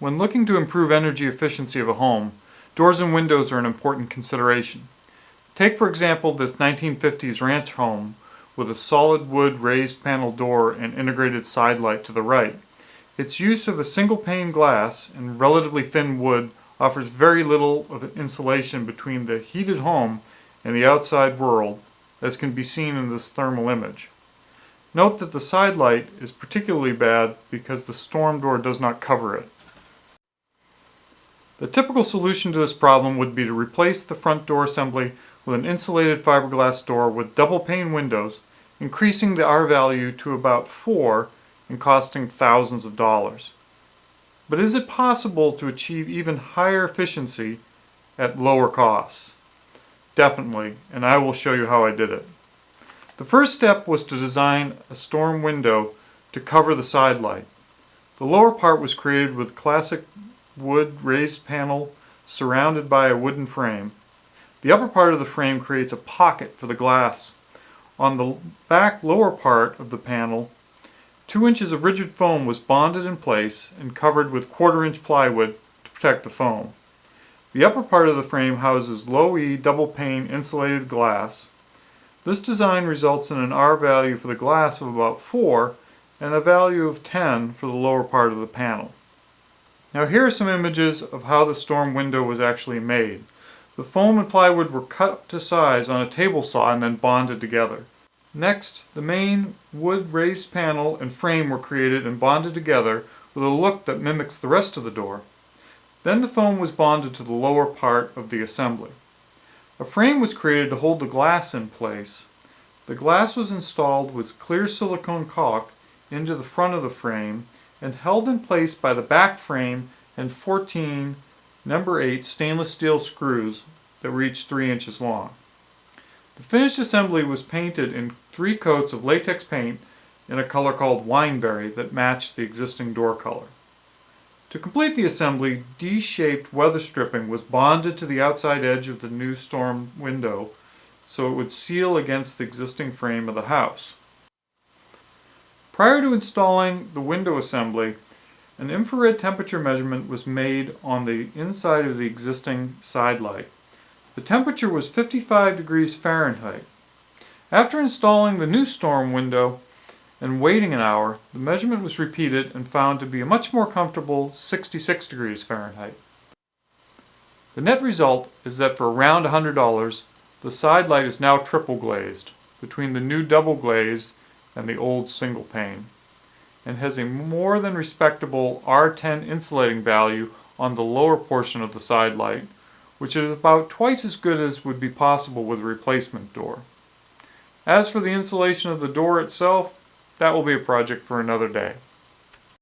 When looking to improve energy efficiency of a home, doors and windows are an important consideration. Take for example this 1950s ranch home with a solid wood raised panel door and integrated side light to the right. Its use of a single pane glass and relatively thin wood offers very little of insulation between the heated home and the outside world, as can be seen in this thermal image. Note that the side light is particularly bad because the Stormdoor does not cover it. The typical solution to this problem would be to replace the front door assembly with an insulated fiberglass door with double pane windows, increasing the R value to about 4 and costing thousands of dollars. But is it possible to achieve even higher efficiency at lower costs? Definitely, and I will show you how I did it. The first step was to design a storm window to cover the side light. The lower part was created with classic wood raised panel surrounded by a wooden frame. The upper part of the frame creates a pocket for the glass. On the back lower part of the panel, 2 inches of rigid foam was bonded in place and covered with 1/4-inch plywood to protect the foam. The upper part of the frame houses low-E double pane insulated glass. This design results in an R value for the glass of about 4 and a value of 10 for the lower part of the panel. Now here are some images of how the storm window was actually made. The foam and plywood were cut to size on a table saw and then bonded together. Next, the main wood raised panel and frame were created and bonded together with a look that mimics the rest of the door. Then the foam was bonded to the lower part of the assembly. A frame was created to hold the glass in place. The glass was installed with clear silicone caulk into the front of the frame and held in place by the back frame and 14 number 8 stainless steel screws that reached 3 inches long. The finished assembly was painted in 3 coats of latex paint in a color called wineberry that matched the existing door color. To complete the assembly, D-shaped weather stripping was bonded to the outside edge of the new storm window so it would seal against the existing frame of the house. Prior to installing the window assembly, an infrared temperature measurement was made on the inside of the existing side light. The temperature was 55 degrees Fahrenheit. After installing the new storm window and waiting an hour, the measurement was repeated and found to be a much more comfortable 66 degrees Fahrenheit. The net result is that for around $100, the side light is now triple glazed between the new double glazed and the old single pane, and has a more than respectable R10 insulating value on the lower portion of the side light, which is about twice as good as would be possible with a replacement door. As for the insulation of the door itself, that will be a project for another day.